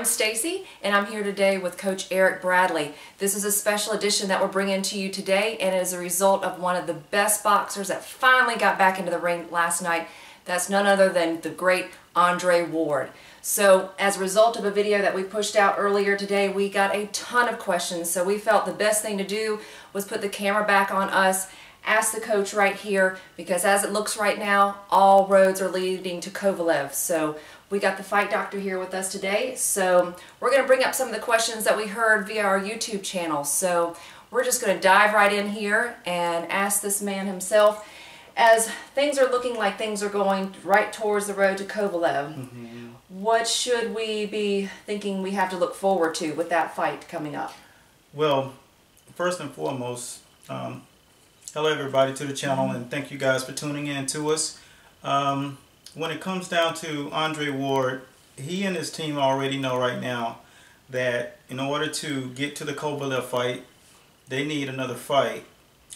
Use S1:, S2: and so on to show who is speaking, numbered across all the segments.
S1: Stacy, and I'm here today with Coach Eric Bradley. This is a special edition that we're bringing to you today, and it is a result of one of the best boxers that finally got back into the ring last night. That's none other than the great Andre Ward. So as a result of a video that we pushed out earlier today, we got a ton of questions, so we felt the best thing to do was put the camera back on us, ask the coach right here, because as it looks right now, all roads are leading to Kovalev. So we got the fight doctor here with us today, so we're going to bring up some of the questions that we heard via our YouTube channel. So we're just going to dive right in here and ask this man himself, as things are looking like things are going right towards the road to Kovalev. What should we be thinking we have to look forward to with that fight coming up?
S2: Well, first and foremost, hello everybody to the channel, and thank you guys for tuning in to us. When it comes down to Andre Ward, he and his team already know right now that in order to get to the Kovalev fight, they need another fight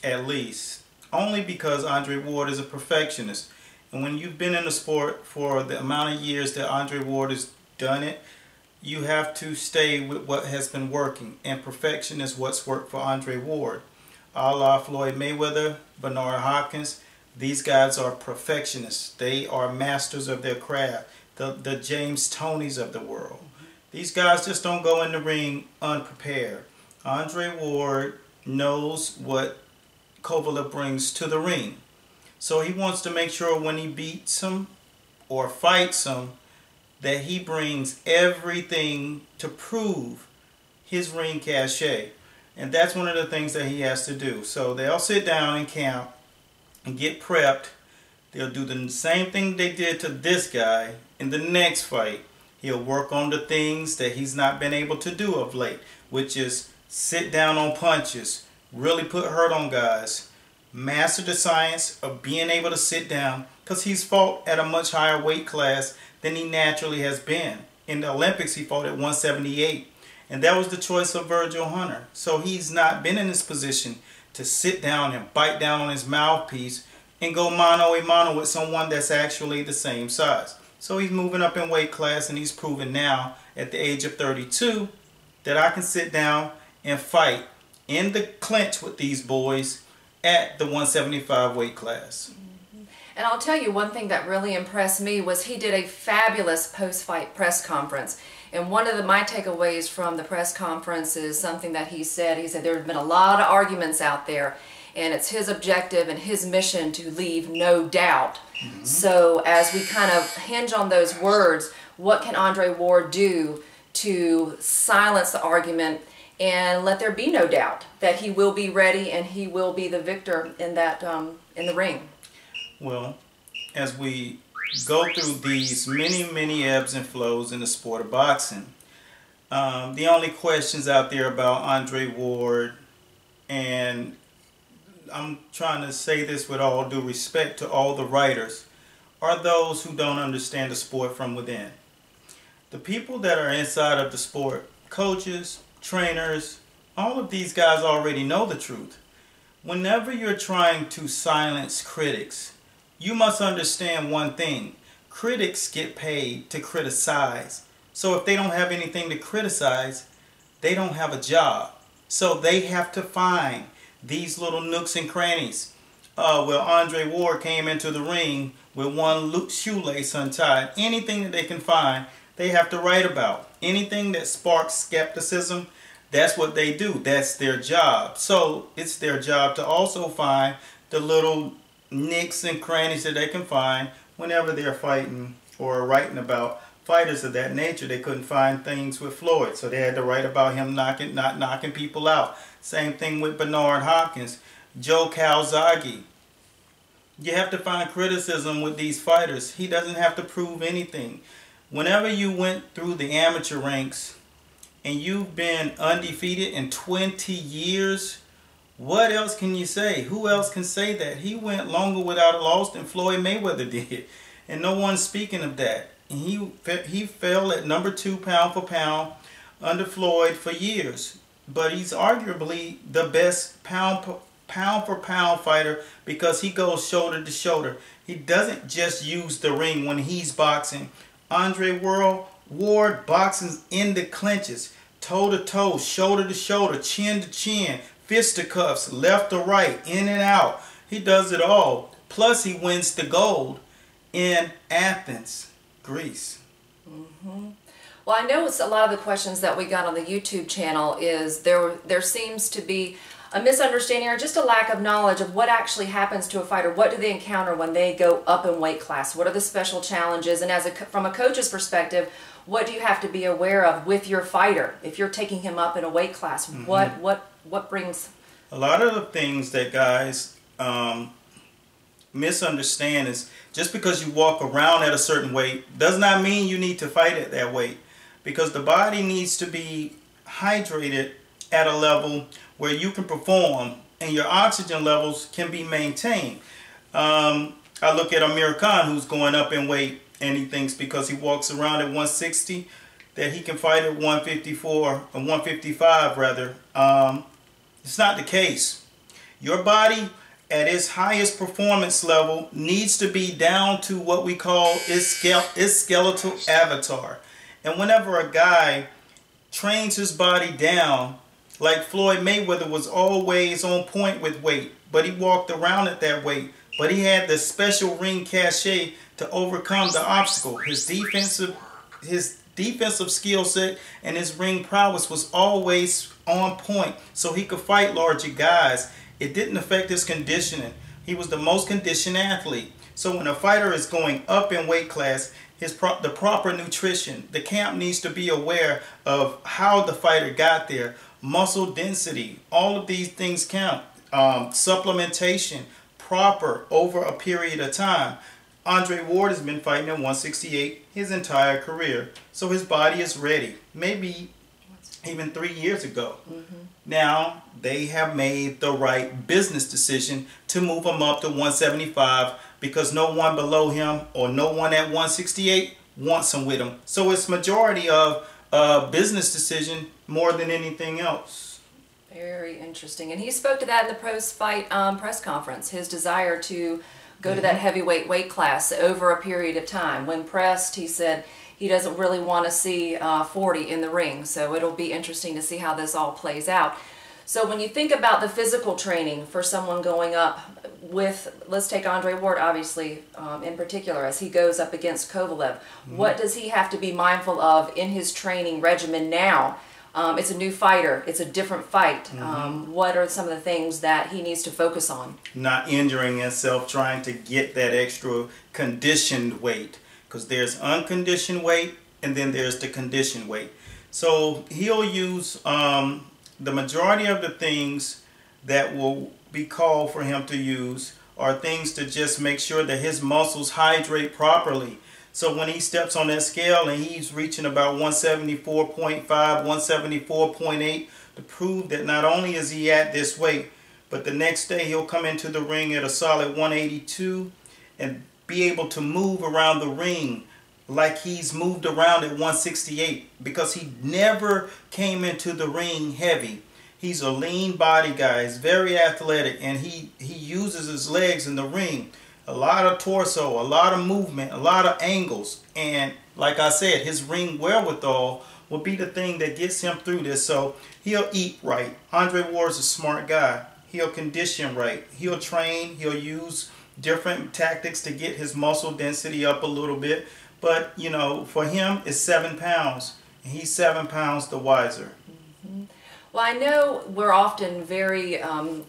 S2: at least. Only because Andre Ward is a perfectionist. And when you've been in the sport for the amount of years that Andre Ward has done it, you have to stay with what has been working. And perfection is what's worked for Andre Ward. A la Floyd Mayweather, Bernard Hopkins, these guys are perfectionists. They are masters of their craft. The James Tonys of the world. These guys just don't go in the ring unprepared. Andre Ward knows what Kovalev brings to the ring. So he wants to make sure when he beats him or fights him that he brings everything to prove his ring cachet. And that's one of the things that he has to do. So they'll sit down in camp and get prepped. They'll do the same thing they did to this guy in the next fight. He'll work on the things that he's not been able to do of late, which is sit down on punches, really put hurt on guys, master the science of being able to sit down, because he's fought at a much higher weight class than he naturally has been. In the Olympics, he fought at 178, and that was the choice of Virgil Hunter. So he's not been in this position to sit down and bite down on his mouthpiece and go mano a mano with someone that's actually the same size. So he's moving up in weight class, and he's proven now at the age of 32 that I can sit down and fight in the clinch with these boys at the 175 weight class.
S1: And I'll tell you, one thing that really impressed me was he did a fabulous post-fight press conference. And one of my takeaways from the press conference is something that he said. He said there have been a lot of arguments out there, and it's his objective and his mission to leave no doubt. So as we kind of hinge on those words, what can Andre Ward do to silence the argument and let there be no doubt that he will be ready and he will be the victor in that in the ring?
S2: Well, as we go through these many ebbs and flows in the sport of boxing, the only questions out there about Andre Ward, and I'm trying to say this with all due respect to all the writers, are those who don't understand the sport from within. The people that are inside of the sport, coaches, trainers, all of these guys already know the truth. Whenever you're trying to silence critics, you must understand one thing. Critics get paid to criticize. So if they don't have anything to criticize, they don't have a job. So they have to find these little nooks and crannies. Well, Andre Ward came into the ring with one shoelace untied. Anything that they can find, they have to write about. Anything that sparks skepticism, that's what they do. That's their job. So it's their job to also find the little nicks and crannies that they can find whenever they're fighting or writing about fighters of that nature. They couldn't find things with Floyd, so they had to write about him not knocking people out. Same thing with Bernard Hopkins, Joe Calzaghe. You have to find criticism with these fighters. He doesn't have to prove anything. Whenever you went through the amateur ranks and you've been undefeated in 20 years, what else can you say? Who else can say that? He went longer without a loss than Floyd Mayweather did. And no one's speaking of that. And he fell at number 2 pound for pound under Floyd for years. But he's arguably the best pound for pound fighter because he goes shoulder to shoulder. He doesn't just use the ring when he's boxing. Andre Ward boxes in the clinches, toe to toe, shoulder to shoulder, chin to chin, fisticuffs, left to right, in and out. He does it all. Plus he wins the gold in Athens, Greece.
S1: Well, I know it's a lot of the questions that we got on the YouTube channel is there seems to be a misunderstanding or just a lack of knowledge of what actually happens to a fighter. What do they encounter when they go up in weight class? What are the special challenges? And from a coach's perspective, what do you have to be aware of with your fighter if you're taking him up in a weight class? What brings?
S2: A lot of the things that guys misunderstand is just because you walk around at a certain weight does not mean you need to fight at that weight, because the body needs to be hydrated at a level where you can perform and your oxygen levels can be maintained. I look at Amir Khan, who's going up in weight, and he thinks because he walks around at 160 that he can fight at 154 or 155 rather. It's not the case. Your body at its highest performance level needs to be down to what we call its skeletal avatar. And whenever a guy trains his body down, like Floyd Mayweather was always on point with weight, but he walked around at that weight, but he had the special ring cachet to overcome the obstacle. His defensive skill set and his ring prowess was always on point, so he could fight larger guys. It didn't affect his conditioning. He was the most conditioned athlete. So when a fighter is going up in weight class, the proper nutrition, the camp needs to be aware of how the fighter got there. Muscle density, all of these things count. Supplementation, proper over a period of time. Andre Ward has been fighting at 168 his entire career, so his body is ready. Maybe even 3 years ago. Now they have made the right business decision to move him up to 175 because no one below him or no one at 168 wants him with him. So it's majority of business decision more than anything else.
S1: Very interesting. And he spoke to that in the post-fight press conference, his desire to go to that heavyweight weight class over a period of time. When pressed, he said he doesn't really want to see 40 in the ring. So it'll be interesting to see how this all plays out. So when you think about the physical training for someone going up with, let's take Andre Ward obviously in particular, as he goes up against Kovalev, what does he have to be mindful of in his training regimen now? It's a new fighter, it's a different fight. What are some of the things that he needs to focus on? Not
S2: injuring himself trying to get that extra conditioned weight, because there's unconditioned weight and then there's the conditioned weight. So he'll use the majority of the things that will be called for him to use are things to just make sure that his muscles hydrate properly. So when he steps on that scale and he's reaching about 174.5, 174.8 to prove that not only is he at this weight, but the next day he'll come into the ring at a solid 182 and be able to move around the ring like he's moved around at 168, because he never came into the ring heavy. He's a lean body guy. He's very athletic, and he uses his legs in the ring. A lot of torso, a lot of movement, a lot of angles. And like I said, his ring wherewithal will be the thing that gets him through this. So he'll eat right. Andre Ward's a smart guy. He'll condition right. He'll train. He'll use different tactics to get his muscle density up a little bit. But, you know, for him, it's 7 pounds. And he's 7 pounds the wiser.
S1: Well, I know we're often very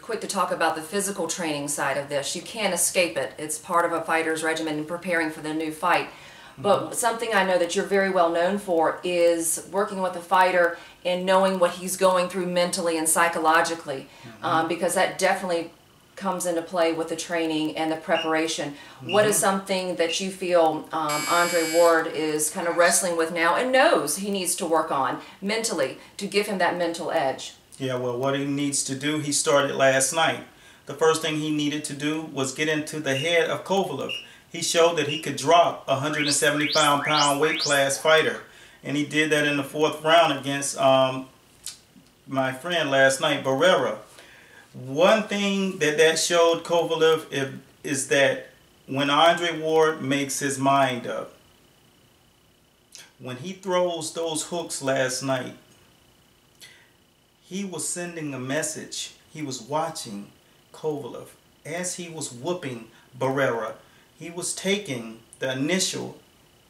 S1: quick to talk about the physical training side of this. You can't escape it. It's part of a fighter's regimen in preparing for the new fight. But something I know that you're very well known for is working with a fighter and knowing what he's going through mentally and psychologically, because that definitely comes into play with the training and the preparation. What is something that you feel Andre Ward is kind of wrestling with now and knows he needs to work on mentally to give him that mental edge? Yeah, well, what he needs to do, he started last night. The first thing he needed to do was get into the head of Kovalev. He showed that he could drop a 175-pound weight class fighter, and he did that in the 4th round against my friend last night, Barrera. One thing that showed Kovalev is that when Andre Ward makes his mind up,
S2: When he throws those hooks last night, he was sending a message. He was watching Kovalev as he was whooping Barrera. He was taking the initial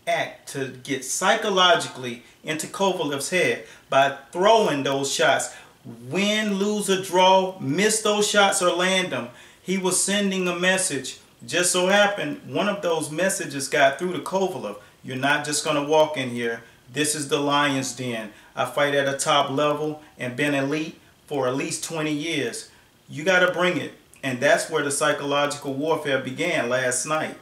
S2: act to get psychologically into Kovalev's head by throwing those shots. Win, lose, or draw, miss those shots or land them. He was sending a message. Just so happened, one of those messages got through to Kovalev. You're not just going to walk in here. This is the lion's den. I fight at a top level and been elite for at least 20 years. You got to bring it. And that's where the psychological warfare began last night.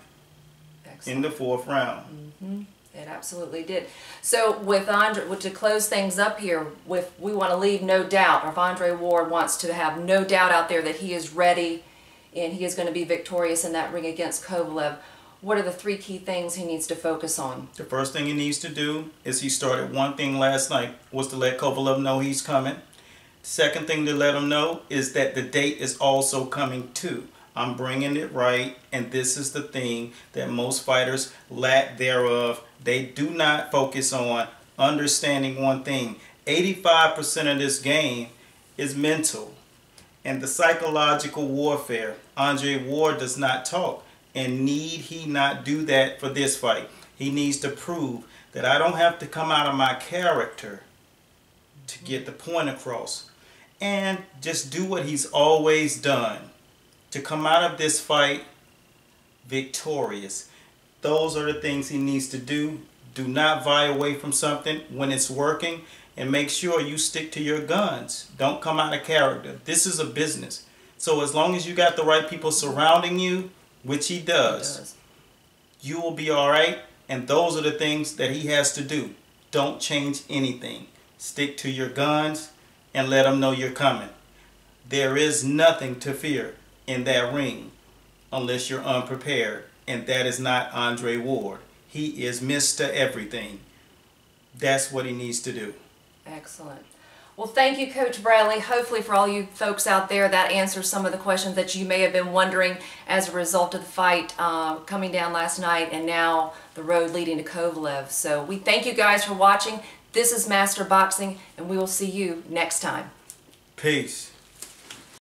S2: Excellent. In the 4th round.
S1: Mm-hmm. It absolutely did. So with Andre, to close things up here, we want to leave no doubt, or if Andre Ward wants to have no doubt out there that he is ready and he is going to be victorious in that ring against Kovalev, what are the 3 key things he needs to focus on?
S2: The first thing he needs to do is he started one thing last night, was to let Kovalev know he's coming. Second thing to let him know is that the date is also coming too. I'm bringing it right, and this is the thing that most fighters lack thereof. They do not focus on understanding one thing. 85% of this game is mental. And the psychological warfare, Andre Ward does not talk. And need he not do that for this fight? He needs to prove that I don't have to come out of my character to get the point across. And just do what he's always done. To come out of this fight victorious. Those are the things he needs to do. Do not vie away from something when it's working, and make sure you stick to your guns. Don't come out of character. This is a business. So as long as you got the right people surrounding you, which he does, you will be all right. And those are the things that he has to do. Don't change anything. Stick to your guns and let them know you're coming. There is nothing to fear in that ring unless you're unprepared, and that is not Andre Ward. He is Mr. Everything. That's what he needs to do.
S1: Excellent. Well, thank you, Coach Bradley. Hopefully for all you folks out there, that answers some of the questions that you may have been wondering as a result of the fight coming down last night and now the road leading to Kovalev. So we thank you guys for watching. This is Master Boxing, and we will see you next time.
S2: Peace.